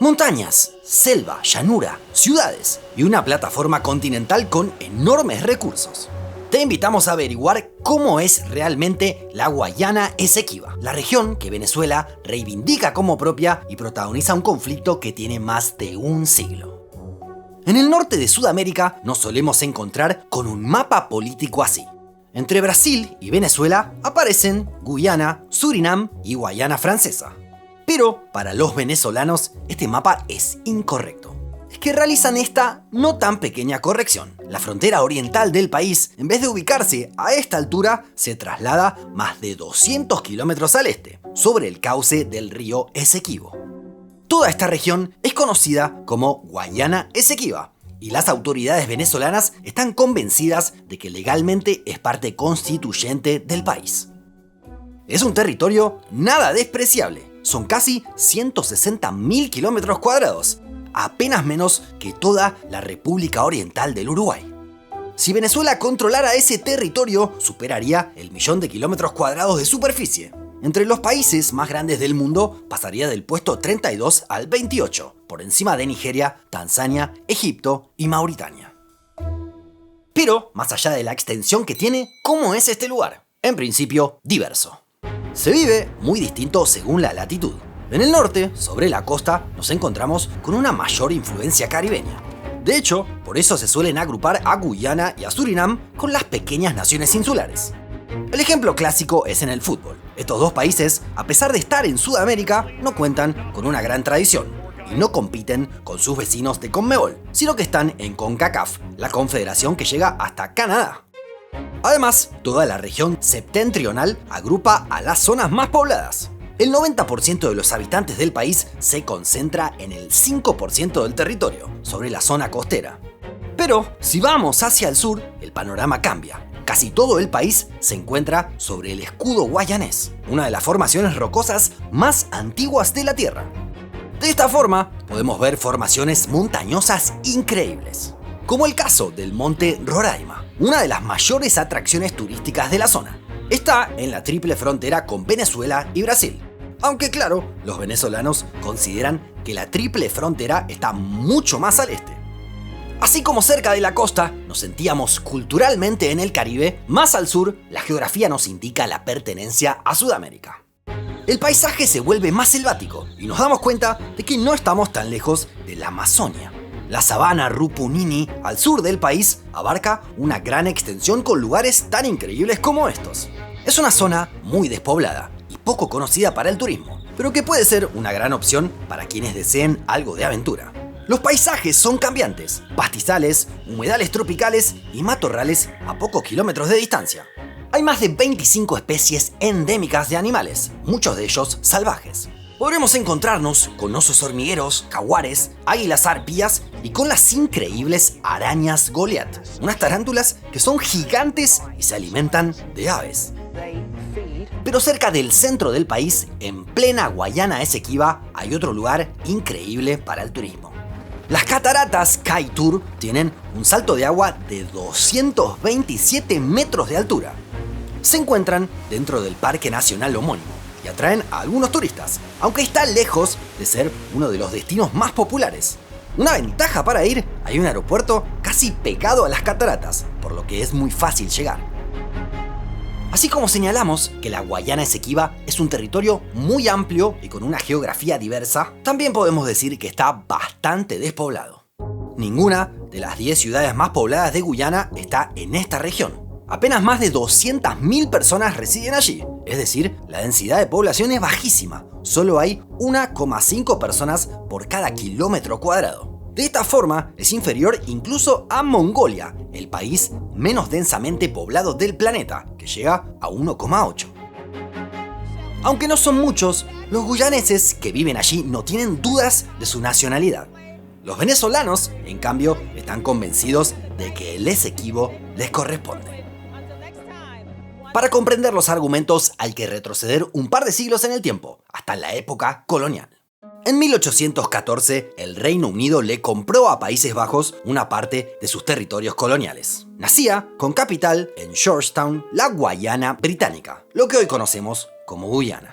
Montañas, selva, llanura, ciudades y una plataforma continental con enormes recursos. Te invitamos a averiguar cómo es realmente la Guayana Esequiba, la región que Venezuela reivindica como propia y protagoniza un conflicto que tiene más de un siglo. En el norte de Sudamérica nos solemos encontrar con un mapa político así. Entre Brasil y Venezuela aparecen Guyana, Surinam y Guayana Francesa. Pero para los venezolanos este mapa es incorrecto. Es que realizan esta no tan pequeña corrección. La frontera oriental del país, en vez de ubicarse a esta altura, se traslada más de 200 kilómetros al este, sobre el cauce del río Esequibo. Toda esta región es conocida como Guayana Esequiba, y las autoridades venezolanas están convencidas de que legalmente es parte constituyente del país. Es un territorio nada despreciable. Son casi 160.000 kilómetros cuadrados, apenas menos que toda la República Oriental del Uruguay. Si Venezuela controlara ese territorio, superaría el 1.000.000 de kilómetros cuadrados de superficie. Entre los países más grandes del mundo, pasaría del puesto 32 al 28, por encima de Nigeria, Tanzania, Egipto y Mauritania. Pero, más allá de la extensión que tiene, ¿cómo es este lugar? En principio, diverso. Se vive muy distinto según la latitud. En el norte, sobre la costa, nos encontramos con una mayor influencia caribeña. De hecho, por eso se suelen agrupar a Guyana y a Surinam con las pequeñas naciones insulares. El ejemplo clásico es en el fútbol. Estos dos países, a pesar de estar en Sudamérica, no cuentan con una gran tradición y no compiten con sus vecinos de Conmebol, sino que están en CONCACAF, la confederación que llega hasta Canadá. Además, toda la región septentrional agrupa a las zonas más pobladas. El 90% de los habitantes del país se concentra en el 5% del territorio, sobre la zona costera. Pero, si vamos hacia el sur, el panorama cambia. Casi todo el país se encuentra sobre el escudo guayanés, una de las formaciones rocosas más antiguas de la Tierra. De esta forma, podemos ver formaciones montañosas increíbles, como el caso del Monte Roraima, una de las mayores atracciones turísticas de la zona. Está en la triple frontera con Venezuela y Brasil. Aunque claro, los venezolanos consideran que la triple frontera está mucho más al este. Así como cerca de la costa nos sentíamos culturalmente en el Caribe, más al sur la geografía nos indica la pertenencia a Sudamérica. El paisaje se vuelve más selvático y nos damos cuenta de que no estamos tan lejos de la Amazonia. La sabana Rupunini, al sur del país, abarca una gran extensión con lugares tan increíbles como estos. Es una zona muy despoblada y poco conocida para el turismo, pero que puede ser una gran opción para quienes deseen algo de aventura. Los paisajes son cambiantes, pastizales, humedales tropicales y matorrales a pocos kilómetros de distancia. Hay más de 25 especies endémicas de animales, muchos de ellos salvajes. Podremos encontrarnos con osos hormigueros, jaguares, águilas arpías y con las increíbles arañas Goliath, unas tarántulas que son gigantes y se alimentan de aves. Pero cerca del centro del país, en plena Guayana Esequiba, hay otro lugar increíble para el turismo. Las cataratas Kaitur tienen un salto de agua de 227 metros de altura. Se encuentran dentro del Parque Nacional homónimo y atraen a algunos turistas, aunque está lejos de ser uno de los destinos más populares. Una ventaja para ir, hay un aeropuerto casi pegado a las cataratas, por lo que es muy fácil llegar. Así como señalamos que la Guayana Esequiba es un territorio muy amplio y con una geografía diversa, también podemos decir que está bastante despoblado. Ninguna de las 10 ciudades más pobladas de Guyana está en esta región. Apenas más de 200.000 personas residen allí, es decir, la densidad de población es bajísima. Solo hay 1,5 personas por cada kilómetro cuadrado. De esta forma, es inferior incluso a Mongolia, el país menos densamente poblado del planeta, que llega a 1,8. Aunque no son muchos, los guyaneses que viven allí no tienen dudas de su nacionalidad. Los venezolanos, en cambio, están convencidos de que el Esequibo les corresponde. Para comprender los argumentos hay que retroceder un par de siglos en el tiempo, hasta la época colonial. En 1814, el Reino Unido le compró a Países Bajos una parte de sus territorios coloniales. Nacía con capital en Georgetown, la Guayana británica, lo que hoy conocemos como Guyana.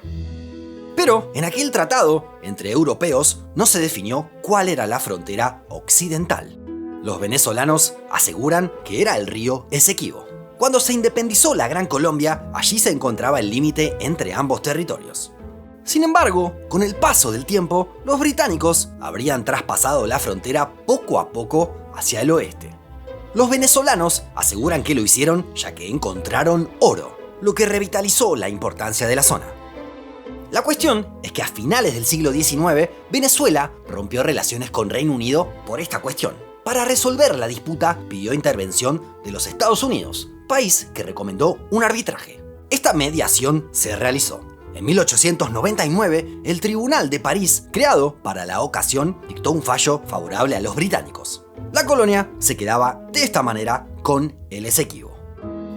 Pero en aquel tratado entre europeos no se definió cuál era la frontera occidental. Los venezolanos aseguran que era el río Esequibo. Cuando se independizó la Gran Colombia, allí se encontraba el límite entre ambos territorios. Sin embargo, con el paso del tiempo, los británicos habrían traspasado la frontera poco a poco hacia el oeste. Los venezolanos aseguran que lo hicieron ya que encontraron oro, lo que revitalizó la importancia de la zona. La cuestión es que a finales del siglo XIX, Venezuela rompió relaciones con Reino Unido por esta cuestión. Para resolver la disputa, pidió intervención de los Estados Unidos, país que recomendó un arbitraje. Esta mediación se realizó. En 1899, el Tribunal de París, creado para la ocasión, dictó un fallo favorable a los británicos. La colonia se quedaba de esta manera con el Esequibo.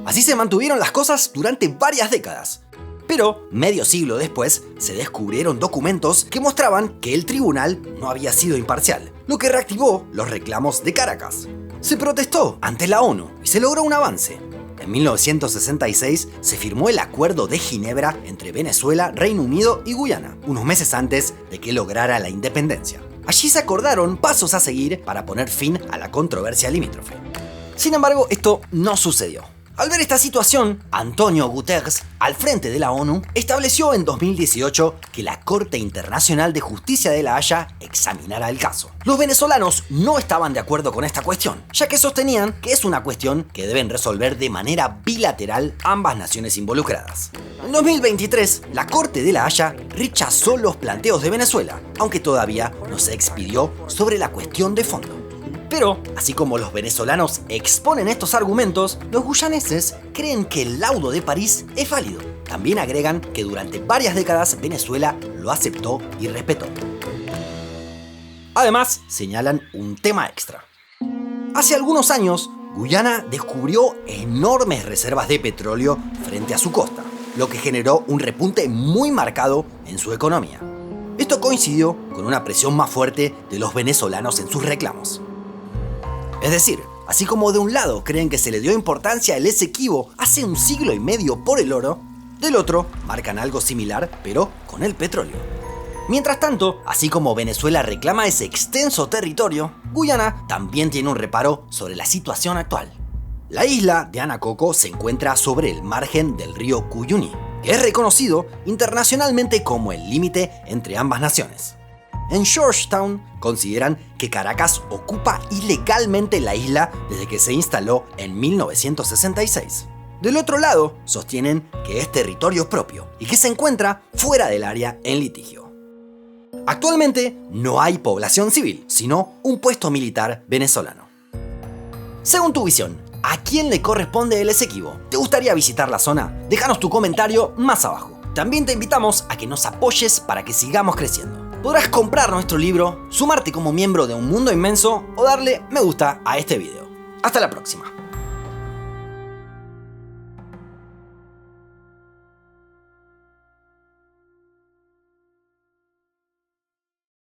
Así se mantuvieron las cosas durante varias décadas. Pero, medio siglo después, se descubrieron documentos que mostraban que el tribunal no había sido imparcial, lo que reactivó los reclamos de Caracas. Se protestó ante la ONU y se logró un avance. En 1966 se firmó el Acuerdo de Ginebra entre Venezuela, Reino Unido y Guyana, unos meses antes de que lograra la independencia. Allí se acordaron pasos a seguir para poner fin a la controversia limítrofe. Sin embargo, esto no sucedió. Al ver esta situación, Antonio Guterres, al frente de la ONU, estableció en 2018 que la Corte Internacional de Justicia de La Haya examinara el caso. Los venezolanos no estaban de acuerdo con esta cuestión, ya que sostenían que es una cuestión que deben resolver de manera bilateral ambas naciones involucradas. En 2023, la Corte de La Haya rechazó los planteos de Venezuela, aunque todavía no se expidió sobre la cuestión de fondo. Pero, así como los venezolanos exponen estos argumentos, los guyaneses creen que el laudo de París es válido. También agregan que durante varias décadas Venezuela lo aceptó y respetó. Además, señalan un tema extra. Hace algunos años, Guyana descubrió enormes reservas de petróleo frente a su costa, lo que generó un repunte muy marcado en su economía. Esto coincidió con una presión más fuerte de los venezolanos en sus reclamos. Es decir, así como de un lado creen que se le dio importancia al Esequibo hace un siglo y medio por el oro, del otro marcan algo similar, pero con el petróleo. Mientras tanto, así como Venezuela reclama ese extenso territorio, Guyana también tiene un reparo sobre la situación actual. La isla de Anacoco se encuentra sobre el margen del río Cuyuní, que es reconocido internacionalmente como el límite entre ambas naciones. En Georgetown consideran que Caracas ocupa ilegalmente la isla desde que se instaló en 1966. Del otro lado, sostienen que es territorio propio y que se encuentra fuera del área en litigio. Actualmente no hay población civil, sino un puesto militar venezolano. Según tu visión, ¿a quién le corresponde el Esequibo? ¿Te gustaría visitar la zona? Déjanos tu comentario más abajo. También te invitamos a que nos apoyes para que sigamos creciendo. Podrás comprar nuestro libro, sumarte como miembro de Un Mundo Inmenso o darle me gusta a este video. Hasta la próxima.